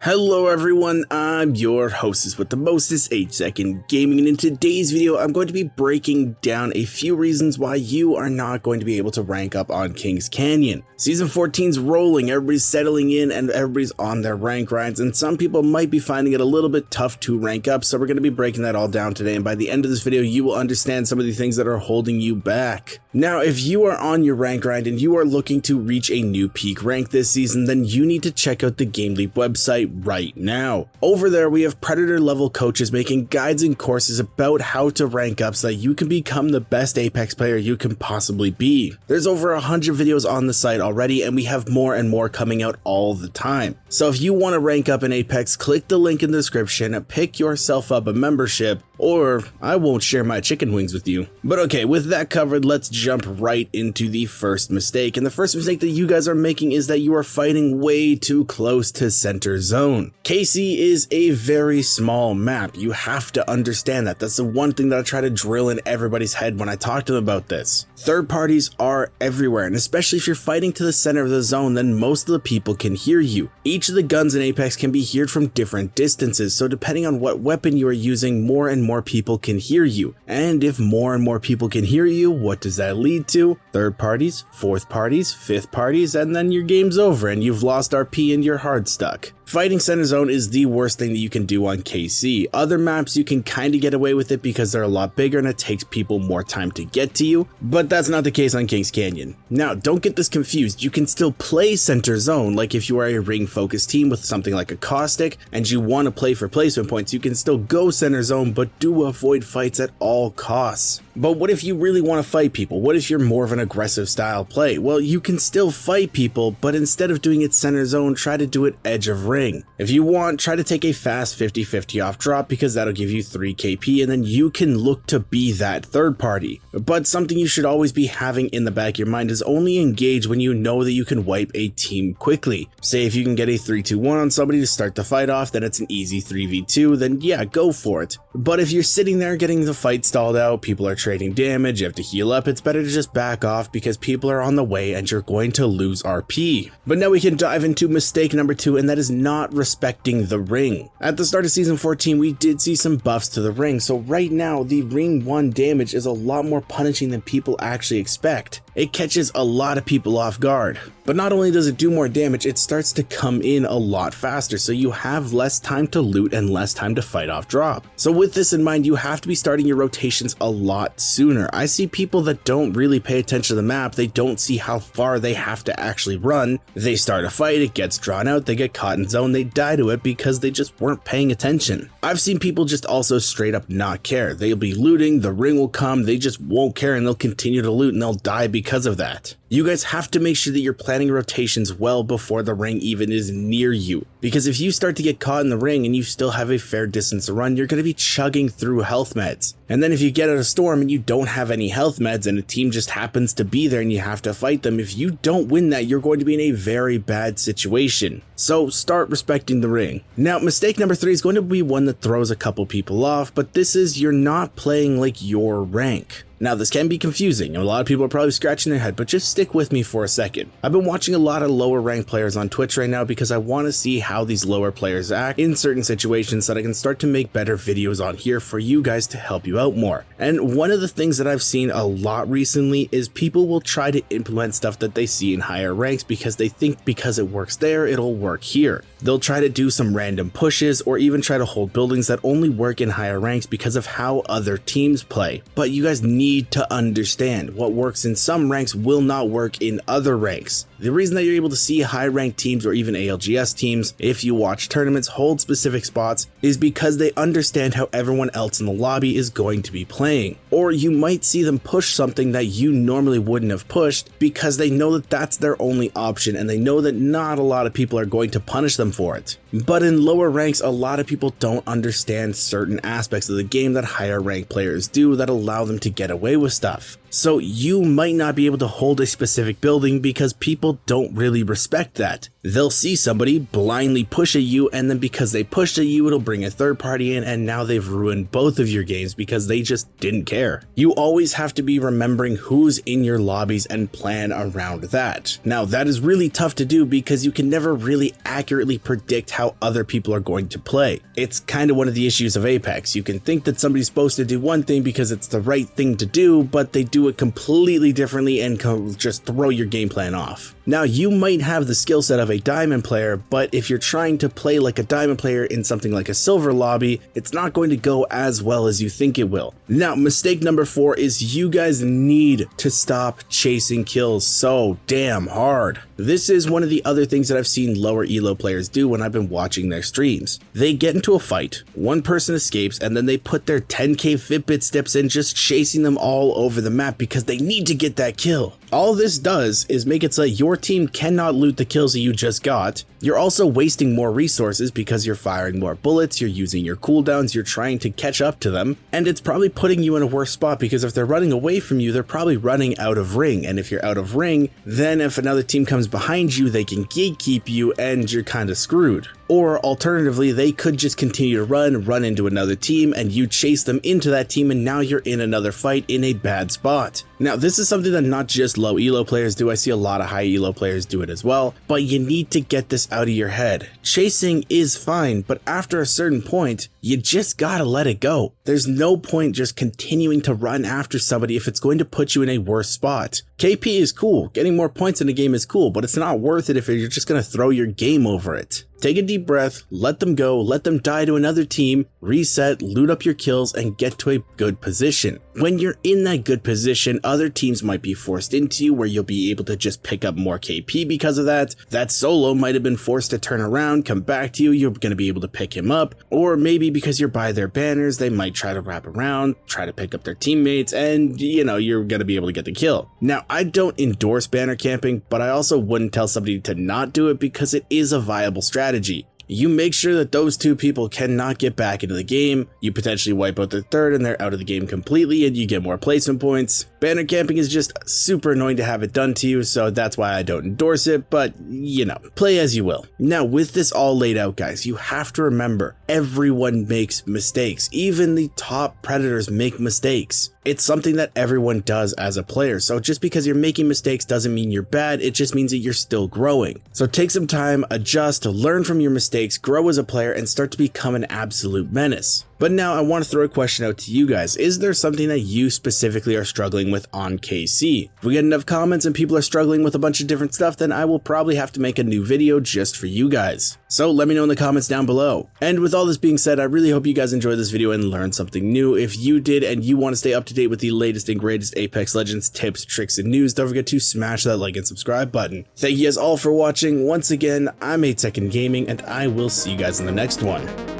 Hello everyone, I'm your hostess with the mostest 8-second gaming, and in today's video I'm going to be breaking down a few reasons why you are not going to be able to rank up on Kings Canyon. Season 14's rolling, everybody's settling in and everybody's on their rank grinds, and some people might be finding it a little bit tough to rank up, so we're going to be breaking that all down today, and by the end of this video you will understand some of the things that are holding you back. Now if you are on your rank grind and you are looking to reach a new peak rank this season, then you need to check out the GameLeap website right now. Over there we have predator level coaches making guides and courses about how to rank up so that you can become the best Apex player you can possibly be. There's over 100 videos on the site already, and we have more and more coming out all the time. So if you want to rank up in Apex, click the link in the description, pick yourself up a membership, or I won't share my chicken wings with you. But okay, with that covered, let's jump right into the first mistake. And the first mistake that you guys are making is that you are fighting way too close to center zone. KC is a very small map. You have to understand that. That's the one thing that I try to drill in everybody's head when I talk to them about this. Third parties are everywhere, and especially if you're fighting to the center of the zone, then most of the people can hear you. Each of the guns in Apex can be heard from different distances, so depending on what weapon you are using, more and more people can hear you. And if more and more people can hear you, what does that lead to? Third parties, fourth parties, fifth parties, and then your game's over and you've lost RP and you're hard stuck. Fighting center zone is the worst thing that you can do on KC. Other maps you can kind of get away with it because they're a lot bigger and it takes people more time to get to you, but that's not the case on Kings Canyon. Now don't get this confused, you can still play center zone. Like if you are a ring focused team with something like a caustic and you want to play for placement points, you can still go center zone, but do avoid fights at all costs. But what if you really want to fight people? What if you're more of an aggressive style play? Well, you can still fight people, but instead of doing it center zone, try to do it edge of ring. If you want, try to take a fast 50-50 off drop because that'll give you 3 KP and then you can look to be that third party. But something you should always be having in the back of your mind is only engage when you know that you can wipe a team quickly. Say if you can get a 3-2-1 on somebody to start the fight off, then it's an easy 3v2, then yeah, go for it. But if you're sitting there getting the fight stalled out, people are trading damage, you have to heal up, it's better to just back off because people are on the way and you're going to lose RP. But now we can dive into mistake number 2, and that is not respecting the ring. At the start of season 14 we did see some buffs to the ring, so right now the ring 1 damage is a lot more punishing than people actually expect. It catches a lot of people off guard. But not only does it do more damage, it starts to come in a lot faster, so you have less time to loot and less time to fight off drop. So with this in mind, you have to be starting your rotations a lot sooner. I see people that don't really pay attention to the map, they don't see how far they have to actually run. They start a fight, it gets drawn out, they get caught in zone, they die to it because they just weren't paying attention. I've seen people just also straight up not care. They'll be looting, the ring will come, they just won't care and they'll continue to loot and they'll die because of that. You guys have to make sure that you're planning rotations well before the ring even is near you, because if you start to get caught in the ring and you still have a fair distance to run, you're going to be chugging through health meds. And then if you get out of storm and you don't have any health meds and a team just happens to be there and you have to fight them, if you don't win that, you're going to be in a very bad situation. So start respecting the ring. Now mistake number 3 is going to be one that throws a couple people off, but this is you're not playing like your rank. Now this can be confusing and a lot of people are probably scratching their head, but just stick with me for a second. I've been watching a lot of lower ranked players on Twitch right now because I want to see how these lower players act in certain situations so that I can start to make better videos on here for you guys to help you out more. And one of the things that I've seen a lot recently is people will try to implement stuff that they see in higher ranks because they think because it works there, it'll work here. They'll try to do some random pushes or even try to hold buildings that only work in higher ranks because of how other teams play. But you guys need to understand what works in some ranks will not work in other ranks. The reason that you're able to see high ranked teams or even ALGS teams, if you watch tournaments, hold specific spots is because they understand how everyone else in the lobby is going to be playing. Or you might see them push something that you normally wouldn't have pushed because they know that that's their only option and they know that not a lot of people are going to punish them for it. But in lower ranks, a lot of people don't understand certain aspects of the game that higher ranked players do that allow them to get away with stuff. So you might not be able to hold a specific building because people don't really respect that. They'll see somebody blindly push at you, and then because they pushed at you, it'll bring a third party in, and now they've ruined both of your games because they just didn't care. You always have to be remembering who's in your lobbies and plan around that. Now that is really tough to do because you can never really accurately predict how other people are going to play. It's kind of one of the issues of Apex. You can think that somebody's supposed to do one thing because it's the right thing to do, but they do it completely differently and just throw your game plan off. Now you might have the skill set of a diamond player, but if you're trying to play like a diamond player in something like a silver lobby, it's not going to go as well as you think it will. Now mistake number 4 is you guys need to stop chasing kills so damn hard. This is one of the other things that I've seen lower elo players do when I've been watching their streams. They get into a fight, one person escapes, and then they put their 10k Fitbit steps in just chasing them all over the map because they need to get that kill. All this does is make it so your team cannot loot the kills that you just got. You're also wasting more resources because you're firing more bullets, you're using your cooldowns, you're trying to catch up to them, and it's probably putting you in a worse spot because if they're running away from you, they're probably running out of ring, and if you're out of ring, then if another team comes behind you, they can gatekeep you and you're kind of screwed. Or alternatively, they could just continue to run into another team and you chase them into that team, and now you're in another fight in a bad spot. Now this is something that not just low elo players do, I see a lot of high elo players do it as well, but you need to get this out of your head. Chasing is fine, but after a certain point, you just gotta let it go. There's no point just continuing to run after somebody if it's going to put you in a worse spot. KP is cool, getting more points in a game is cool, but it's not worth it if you're just gonna throw your game over it. Take a deep breath, let them go, let them die to another team, reset, loot up your kills, and get to a good position. When you're in that good position, other teams might be forced into you where you'll be able to just pick up more KP because of that. That solo might have been forced to turn around, come back to you, you're going to be able to pick him up, or maybe because you're by their banners, they might try to wrap around, try to pick up their teammates, and you're going to be able to get the kill. Now, I don't endorse banner camping, but I also wouldn't tell somebody to not do it because it is a viable strategy. You make sure that those two people cannot get back into the game, you potentially wipe out their third and they're out of the game completely and you get more placement points. Banner camping is just super annoying to have it done to you, so that's why I don't endorse it, but play as you will. Now with this all laid out guys, you have to remember everyone makes mistakes, even the top predators make mistakes. It's something that everyone does as a player, so just because you're making mistakes doesn't mean you're bad, it just means that you're still growing. So take some time, adjust, learn from your mistakes, grow as a player, and start to become an absolute menace. But now I want to throw a question out to you guys. Is there something that you specifically are struggling with on KC? If we get enough comments and people are struggling with a bunch of different stuff, then I will probably have to make a new video just for you guys. So let me know in the comments down below. And with all this being said, I really hope you guys enjoyed this video and learned something new. If you did and you want to stay up to date with the latest and greatest Apex Legends tips, tricks, and news, don't forget to smash that like and subscribe button. Thank you guys all for watching. Once again, I'm 8 Second Gaming, and I will see you guys in the next one.